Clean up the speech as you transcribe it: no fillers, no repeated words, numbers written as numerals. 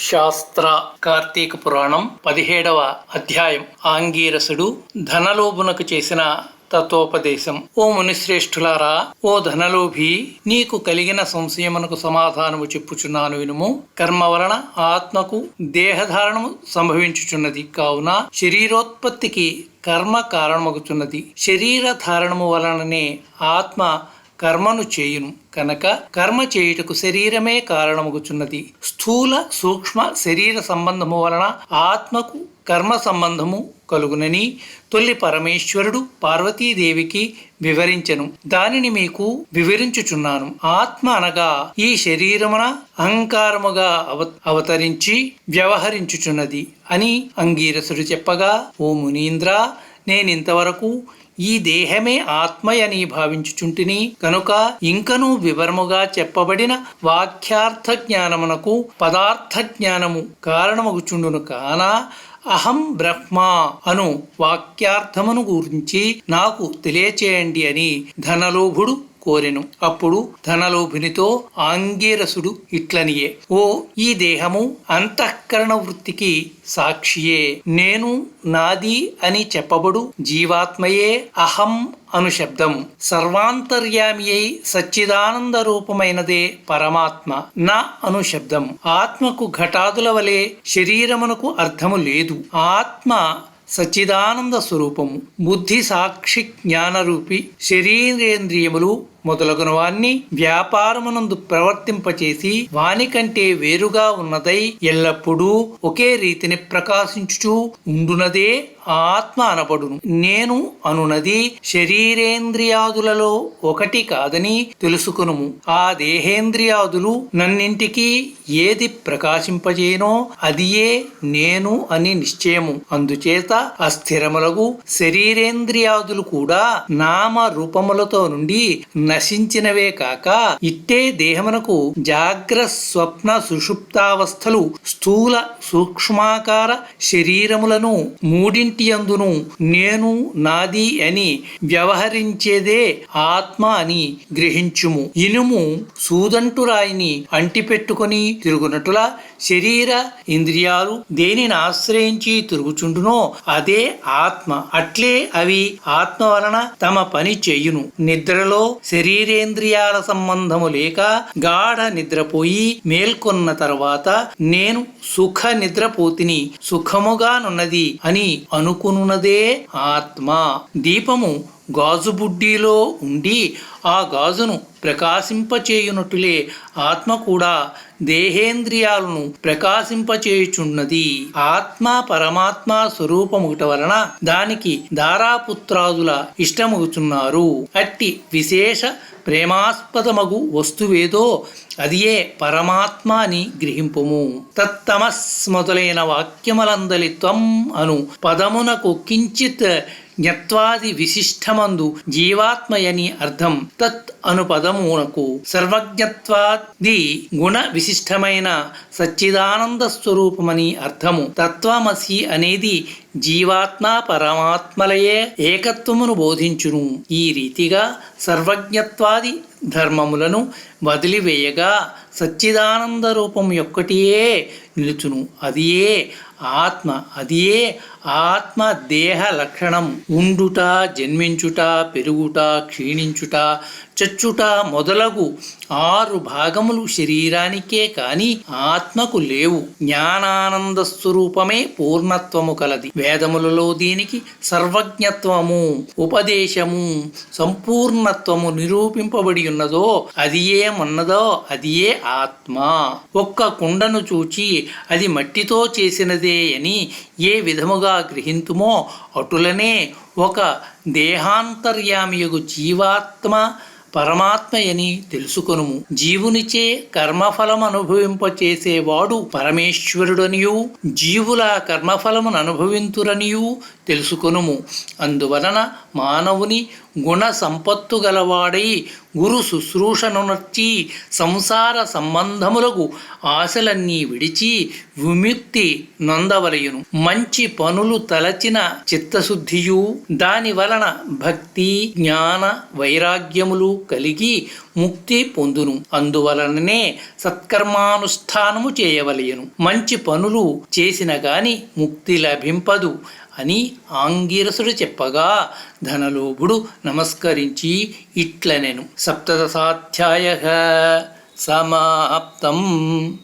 శాస్త్ర కార్తీక పురాణం 17వ అధ్యాయం. ఆంగీరసుడు ధనలోభునకు చేసిన తత్వోపదేశం. ఓ మునిశ్రేష్ఠులారా, ఓ ధనలోభి, నీకు కలిగిన సంశయమునకు సమాధానము చెప్పుచున్నాను వినుము. కర్మ వలన ఆత్మకు దేహధారణము సంభవించుచున్నది. కావున శరీరోత్పత్తికి కర్మ కారణమగుచున్నది. శరీర ధారణము వలననే ఆత్మ కర్మను చేయును కనుక కర్మ చేయుటకు శరీరమే కారణమగుచున్నది. స్థూల సూక్ష్మ శరీర సంబంధము వలన ఆత్మకు కర్మ సంబంధము కలుగునని తొల్లి పరమేశ్వరుడు పార్వతీదేవికి వివరించెను. దానిని మీకు వివరించుచున్నాను. ఆత్మ అనగా ఈ శరీరమున అహంకారముగా అవతరించి వ్యవహరించుచున్నది అని అంగీరసుడు చెప్పగా, ఓ మునీంద్ర, నేనింతవరకు ఈ దేహమే ఆత్మయని భావించుచుంటిని కనుక ఇంకనూ వివరముగా చెప్పబడిన వాక్యార్థ జ్ఞానమునకు పదార్థ జ్ఞానము కారణమగుచుండును. కాన అహం బ్రహ్మ అను వాక్యార్థమును గురించి నాకు తెలియచేయండి అని ధనలోభుడు కోరెను. అప్పుడు ధనలోభునితో ఆంగీరసుడు ఇట్లనియే, ఓ ఈ దేహము అంతఃకరణ వృత్తికి సాక్షియే. నేను నాది అని చెప్పబడు జీవాత్మయే అహం అను శబ్దం. సర్వాంతర్యామి అయి సచ్చిదానంద రూపమైనదే పరమాత్మ నా అను శబ్దం. ఆత్మకు ఘటాదుల వలె శరీరమునకు అర్థము లేదు. ఆత్మ సచ్చిదానంద స్వరూపము. బుద్ధి సాక్షి జ్ఞానరూపి శరీరేంద్రియములు మొదలగున వాణ్ణి వ్యాపారమునందు ప్రవర్తింపచేసి వాని కంటే వేరుగా ఉన్నదై ఎల్లప్పుడూ ఒకే రీతిని ప్రకాశించుచూ ఉండునదే ఆత్మ అనబడును. నేను అనునది శరీరేంద్రియాదులలో ఒకటి కాదని తెలుసుకునుము. ఆ దేహేంద్రియాదులు నన్నింటికి ఏది ప్రకాశింపజేనో అదియే నేను అని నిశ్చయము. అందుచేత అస్థిరములగు శరీరేంద్రియాదులు కూడా నామ రూపములతో నుండి నశించినవే కాక ఇట్టే దేహమునకు జాగ్ర స్వప్న సుషుప్తావస్థలు స్థూల సూక్ష్మాకార శరీరములను మూడింటి యందును నేను నాది అని వ్యవహరించేదే ఆత్మ అని గ్రహించుము. ఇనుము సూదంటురాయిని అంటిపెట్టుకుని తిరుగునట్టులా శరీర ఇంద్రియాలు దేనిని ఆశ్రయించి తిరుగుచుండునో అదే ఆత్మ. అట్లే అవి ఆత్మ వలన తమ పని చేయును. నిద్రలో శరీరేంద్రియాల సంబంధము లేక గాఢ నిద్రపోయి మేల్కొన్న తర్వాత నేను సుఖ నిద్రపోతిని, సుఖముగానున్నది అని అనుకునున్నదే ఆత్మ. దీపము గాజు బుడ్డిలో ఉండి ఆ గాజును ప్రకాశింపచేయునట్టులే ఆత్మ కూడా దేహేంద్రియాలను ప్రకాశింపచేయుచున్నది. ఆత్మ పరమాత్మ స్వరూపముట వలన దానికి దారాపుత్రాదుల ఇష్టమగుచున్నారు. అట్టి విశేష ప్రేమాస్పదమగు వస్తువేదో అదియే పరమాత్మ అని గ్రహింపుము. తత్తమస్ మొదలైన వాక్యములందలి త్వం అను పదమునకు కించిత్ జ్ఞత్వాది విశిష్టమందు జీవాత్మయని అర్థం. తత్ అను పదమునకు సర్వజ్ఞత్వాది గుణ విశిష్టమైన సచ్చిదానంద స్వరూపమని అర్థము. తత్వమసి అనేది జీవాత్మ పరమాత్మలయే ఏకత్వమును బోధించును. ఈ రీతిగా సర్వజ్ఞత్వాది ధర్మములను వదిలివేయగా సచ్చిదానంద రూపం యొక్కటియే నిలుచును. అదియే ఆత్మ. అదియే ఆత్మ దేహ లక్షణం. ఉండుట, జన్మించుట, పెరుగుట, క్షీణించుట, చచ్చుట మొదలగు 6 భాగములు శరీరానికే కాని ఆత్మకు లేవు. జ్ఞానానంద స్వరూపమే పూర్ణత్వము కలది. వేదములలో దీనికి సర్వజ్ఞత్వము, ఉపదేశము, సంపూర్ణత్వము నిరూపింపబడి ఉన్నదో అది ఏమన్నదో అది ఏ ఆత్మ. ఒక్క కుండను చూచి అది మట్టితో చేసినదే అని ఏ విధముగా గ్రహింతుమో అటులనే ఒక దేహాంతర్యామియగు జీవాత్మ పరమాత్మయని తెలుసుకొనుము. జీవునిచే కర్మఫలం అనుభవింపచేసేవాడు పరమేశ్వరుడనియు జీవుల కర్మఫలమును అనుభవింతురనియు తెలుసుకొనుము. అందువలన మానవుని గుణ సంపత్తు గలవాడై గురు శుశ్రూషనునర్చి సంసార సంబంధములకు ఆశలన్నీ విడిచి విముక్తి నొందవలయును. మంచి పనులు తలచిన చిత్తశుద్ధియు దాని వలన భక్తి జ్ఞాన వైరాగ్యములు కలిగి ముక్తి పొందును. అందువలననే సత్కర్మానుష్ఠానము చేయవలయను. మంచి పనులు చేసిన గాని ముక్తి లభింపదు అని ఆంగిరసుడు చెప్పగా ధనలోభుడు నమస్కరించి ఇట్లనెను. సప్తదశాధ్యాయః సమాప్తం.